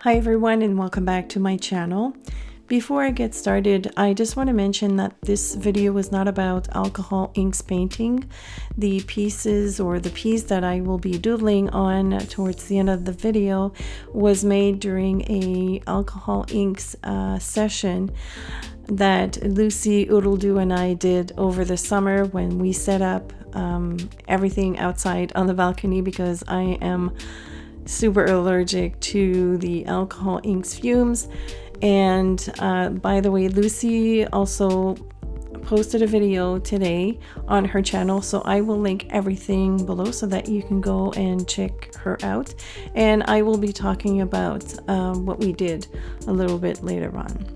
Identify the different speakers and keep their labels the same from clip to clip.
Speaker 1: Hi everyone and welcome back to my channel. Before I get started, I just want to mention that this video was not about alcohol inks painting. The pieces or the piece that I will be doodling on towards the end of the video was made during a alcohol inks session that Lucy Oodledoo and I did over the summer when we set up everything outside on the balcony because I am super allergic to the alcohol inks fumes. And by the way, Lucy also posted a video today on her channel, so I will link everything below so that you can go and check her out, and I will be talking about what we did a little bit later on.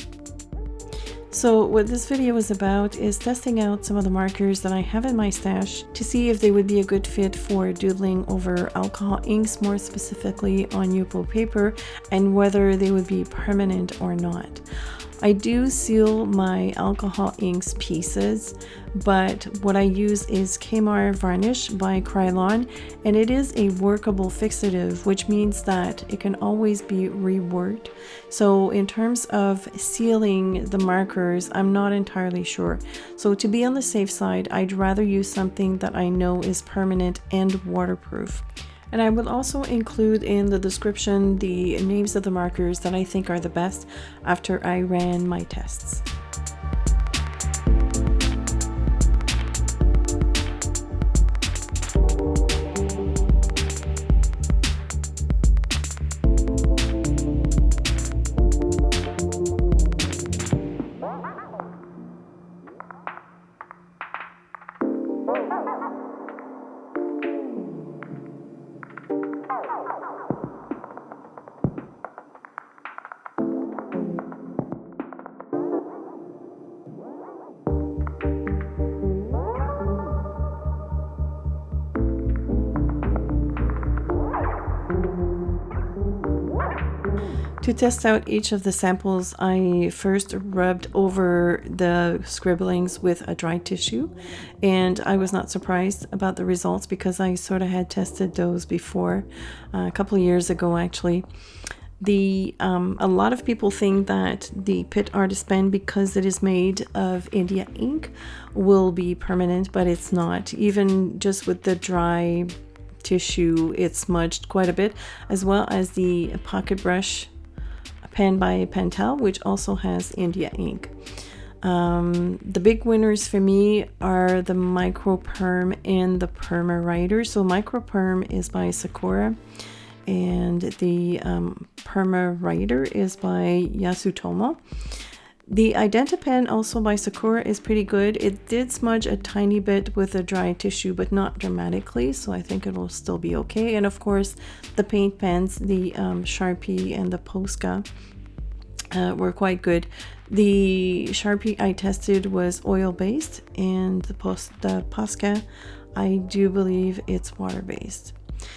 Speaker 1: So what this video is about is testing out some of the markers that I have in my stash to see if they would be a good fit for doodling over alcohol inks, more specifically on yupo paper, and whether they would be permanent or not. I do seal my alcohol inks pieces, but what I use is KMR varnish by Krylon, and it is a workable fixative, which means that it can always be reworked. So in terms of sealing the markers, I'm not entirely sure. So to be on the safe side, I'd rather use something that I know is permanent and waterproof. And I will also include in the description the names of the markers that I think are the best after I ran my tests. To test out each of the samples, I first rubbed over the scribblings with a dry tissue, and I was not surprised about the results because I sort of had tested those before, a couple of years ago actually. A lot of people think that the Pitt Artist Pen, because it is made of India ink, will be permanent, but it's not. Even just with the dry tissue, it smudged quite a bit, as well as the pocket brush pen by Pentel, which also has India ink. The big winners for me are the MICROPERM and the PERMAWRITER. So MICROPERM is by SAKURA, and the PERMAWRITER is by YASUTOMO. The IDENTI-PEN, also by SAKURA, is pretty good. It did smudge a tiny bit with a dry tissue, but not dramatically, so I think it'll still be okay. And of course, the paint pens, the Sharpie and the POSCA, were quite good. The Sharpie I tested was oil-based, and the POSCA, I do believe it's water-based.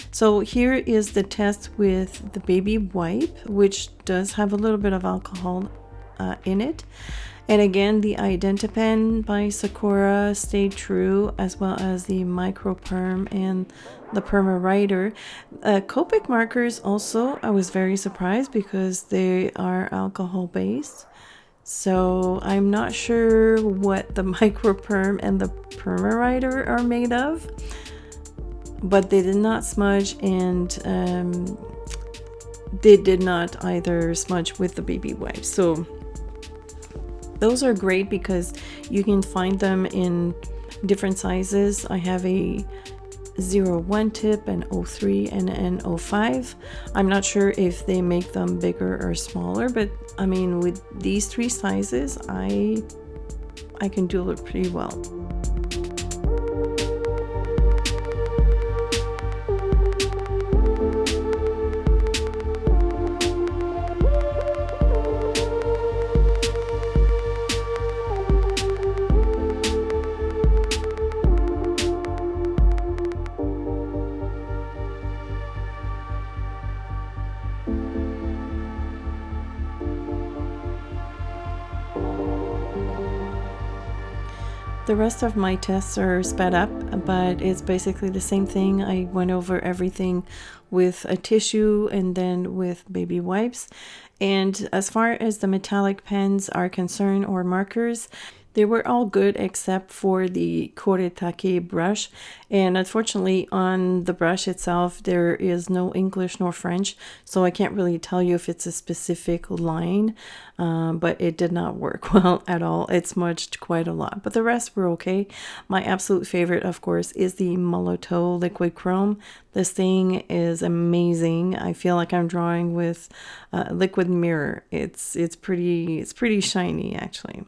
Speaker 1: So here is the test with the baby wipe, which does have a little bit of alcohol in it. And again, the IDENTI-PEN by Sakura stayed true, as well as the MICROPERM and the PERMAWRITER. Copic markers also, I was very surprised because they are alcohol based. So I'm not sure what the MICROPERM and the PERMAWRITER are made of, but they did not smudge, and they did not either smudge with the baby wipe. So those are great because you can find them in different sizes. I have a 01 tip, an 03, and an 05. I'm not sure if they make them bigger or smaller, but I mean, with these three sizes, I can do it pretty well. The rest of my tests are sped up, but it's basically the same thing. I went over everything with a tissue and then with baby wipes. And as far as the metallic pens are concerned, or markers, they were all good except for the KURETAKE brush, and unfortunately on the brush itself there is no English nor French, so I can't really tell you if it's a specific line, but it did not work well at all. It smudged quite a lot, but the rest were okay. My absolute favorite, of course, is the MOLOTOW liquid chrome. This thing is amazing. I feel like I'm drawing with a liquid mirror. It's pretty shiny actually.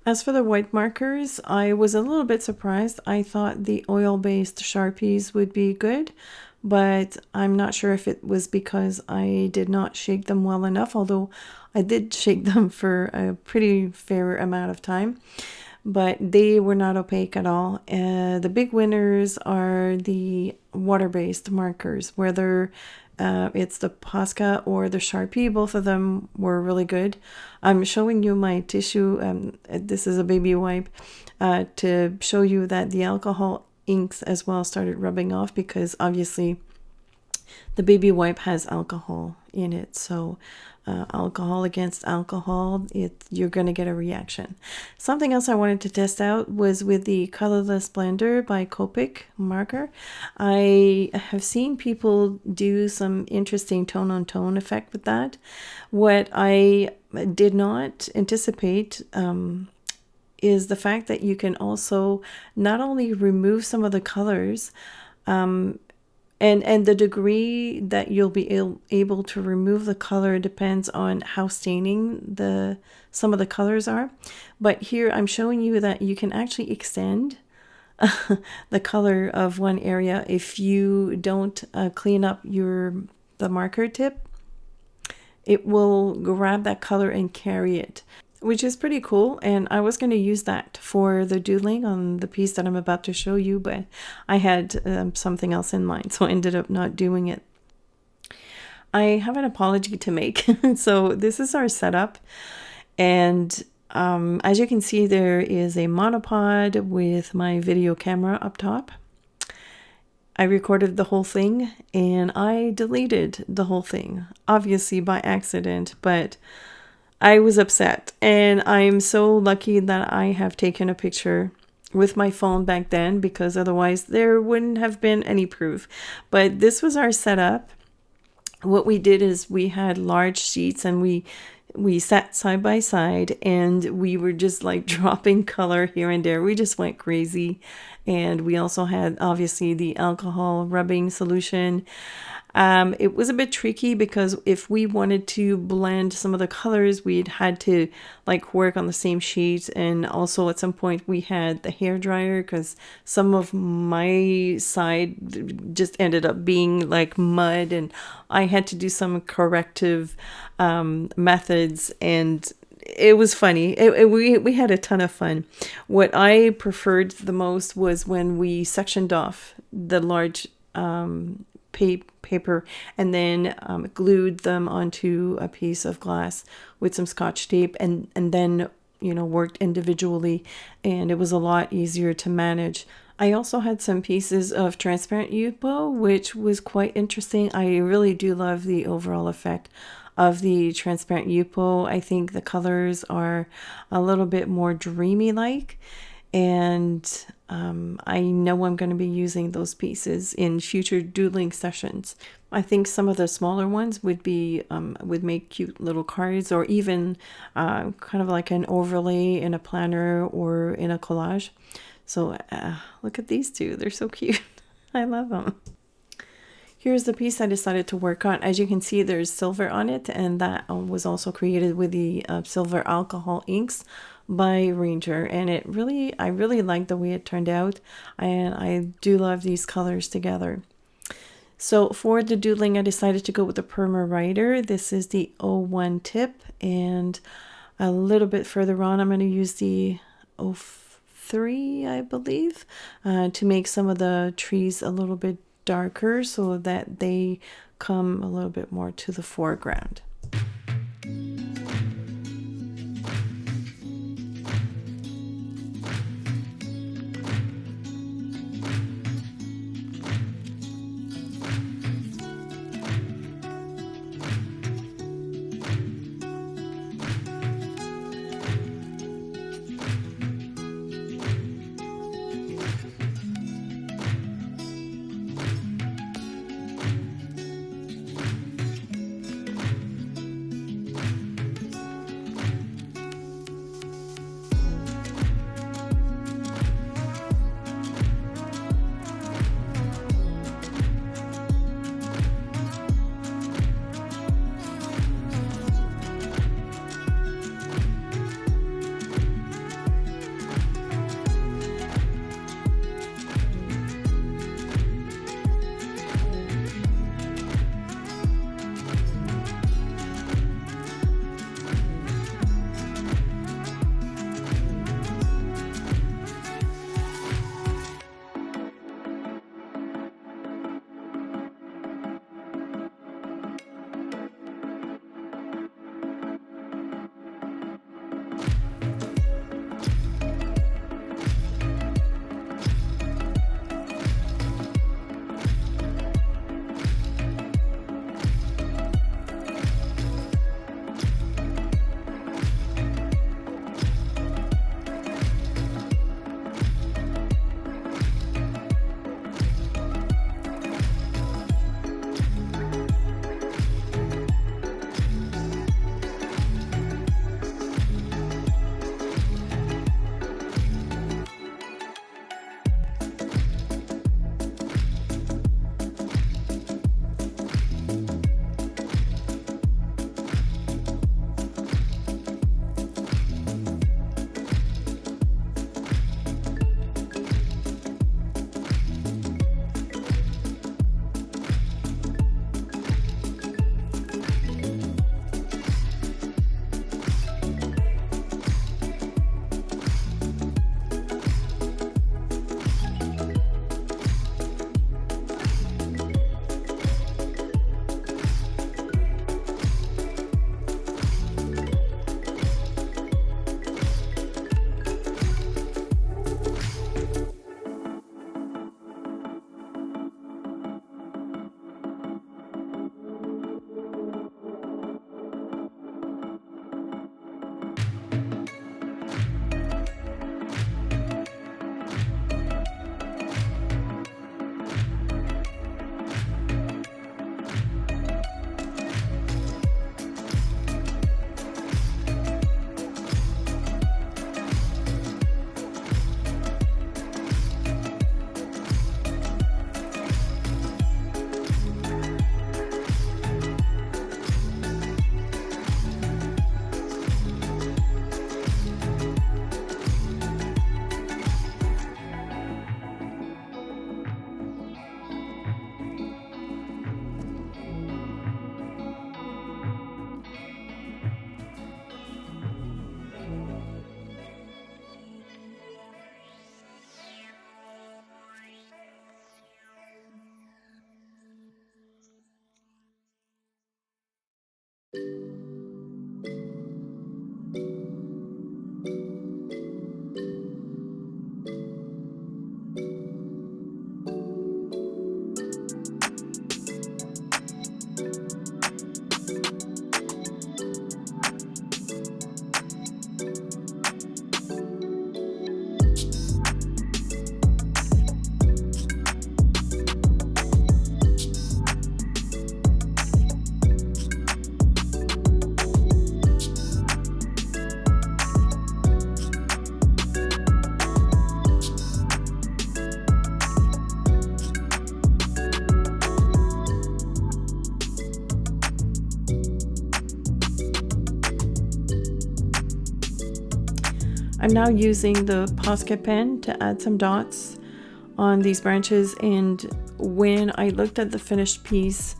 Speaker 1: As for the white markers, I was a little bit surprised. I thought the oil-based Sharpies would be good, but I'm not sure if it was because I did not shake them well enough, although I did shake them for a pretty fair amount of time. But they were not opaque at all. The big winners are the water-based markers, whether it's the POSCA or the Sharpie. Both of them were really good. I'm showing you my tissue. This is a baby wipe to show you that the alcohol inks as well started rubbing off, because obviously the baby wipe has alcohol in it. So alcohol against alcohol, you're going to get a reaction. Something else I wanted to test out was with the colorless blender by Copic marker. I have seen people do some interesting tone on tone effect with that. What I did not anticipate is the fact that you can also not only remove some of the colors, and the degree that you'll be able to remove the color depends on how staining some of the colors are. But here I'm showing you that you can actually extend the color of one area if you don't clean up the marker tip. It will grab that color and carry it, which is pretty cool. And I was going to use that for the doodling on the piece that I'm about to show you, but I had something else in mind, so I ended up not doing it. I have an apology to make. So this is our setup, and as you can see, there is a monopod with my video camera up top. I recorded the whole thing and I deleted the whole thing, obviously by accident, but I was upset, and I'm so lucky that I have taken a picture with my phone back then, because otherwise there wouldn't have been any proof. But this was our setup. What we did is we had large sheets and we sat side by side and we were just like dropping color here and there. We just went crazy. And we also had obviously the alcohol rubbing solution. It was a bit tricky because if we wanted to blend some of the colors, we'd had to like work on the same sheet. And also at some point we had the hair dryer, because some of my side just ended up being like mud, and I had to do some corrective methods, and it was funny. We had a ton of fun. What I preferred the most was when we sectioned off the large paper and then glued them onto a piece of glass with some Scotch tape, and then worked individually, and it was a lot easier to manage. I also had some pieces of transparent yupo, which was quite interesting. I really do love the overall effect of the transparent yupo. I think the colors are a little bit more dreamy like, and I know I'm going to be using those pieces in future doodling sessions. I think some of the smaller ones would make cute little cards, or even kind of like an overlay in a planner or in a collage. So look at these two. They're so cute. I love them. Here's the piece I decided to work on. As you can see, there's silver on it, and that was also created with the silver alcohol inks by Ranger, and I really like the way it turned out, and I do love these colors together. So for the doodling, I decided to go with the PERMAWRITER. This is the 01 tip, and a little bit further on I'm going to use the 03, I believe, to make some of the trees a little bit darker so that they come a little bit more to the foreground. I'm now using the POSCA pen to add some dots on these branches, and when I looked at the finished piece,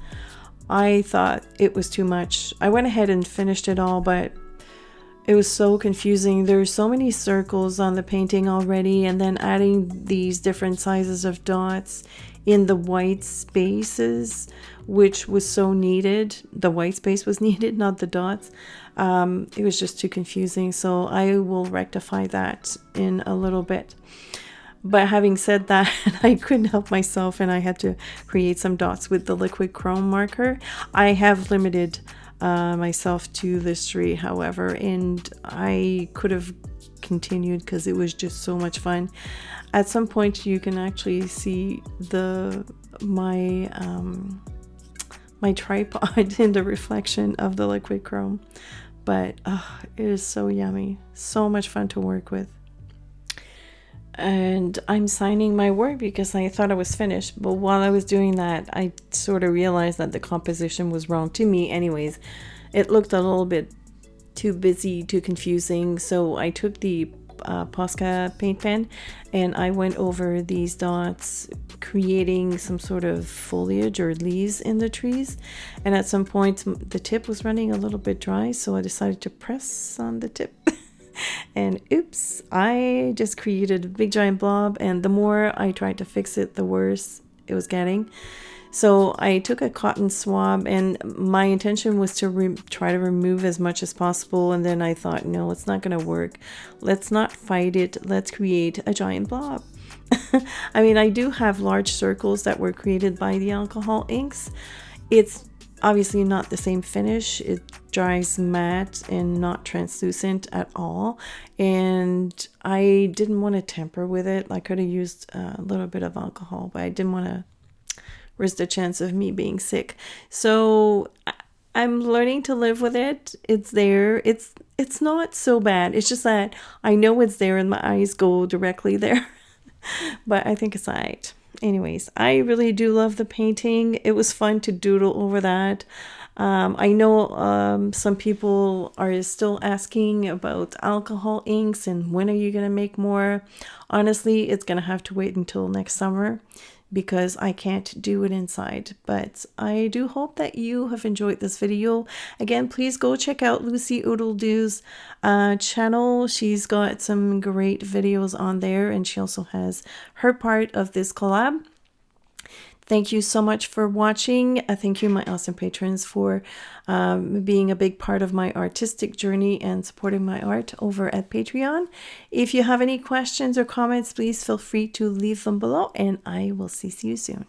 Speaker 1: I thought it was too much. I went ahead and finished it all, but it was so confusing. There's so many circles on the painting already, and then adding these different sizes of dots in the white spaces, which was so needed. The white space was needed, not the dots. It was just too confusing, so I will rectify that in a little bit. But having said that, I couldn't help myself and I had to create some dots with the liquid chrome marker. I have limited myself to this tree, however, and I could have continued because it was just so much fun. At some point you can actually see my tripod in the reflection of the liquid chrome, but it is so yummy, so much fun to work with. And I'm signing my work because I thought I was finished, but while I was doing that, I sort of realized that the composition was wrong to me anyways. It looked a little bit too busy, too confusing, so I took the POSCA paint pen and I went over these dots, creating some sort of foliage or leaves in the trees. And at some point the tip was running a little bit dry, so I decided to press on the tip. And oops, I just created a big giant blob, and the more I tried to fix it, the worse it was getting. So I took a cotton swab, and my intention was to try to remove as much as possible, and then I thought, no, it's not going to work. Let's not fight it. Let's create a giant blob. I mean, I do have large circles that were created by the alcohol inks. It's obviously not the same finish. It dries matte and not translucent at all, and I didn't want to tamper with it. I could have used a little bit of alcohol, but I didn't want to risk the chance of me being sick. So I'm learning to live with it. It's there. It's not so bad. It's just that I know it's there and my eyes go directly there. But I think it's alright. Anyways, I really do love the painting. It was fun to doodle over that. I know some people are still asking about alcohol inks and when are you going to make more. Honestly, it's going to have to wait until next summer because I can't do it inside. But I do hope that you have enjoyed this video. Again, please go check out Lucy Oodledoo's channel. She's got some great videos on there, and she also has her part of this collab. Thank you so much for watching. Thank you, my awesome patrons, for being a big part of my artistic journey and supporting my art over at Patreon. If you have any questions or comments, please feel free to leave them below, and I will see you soon.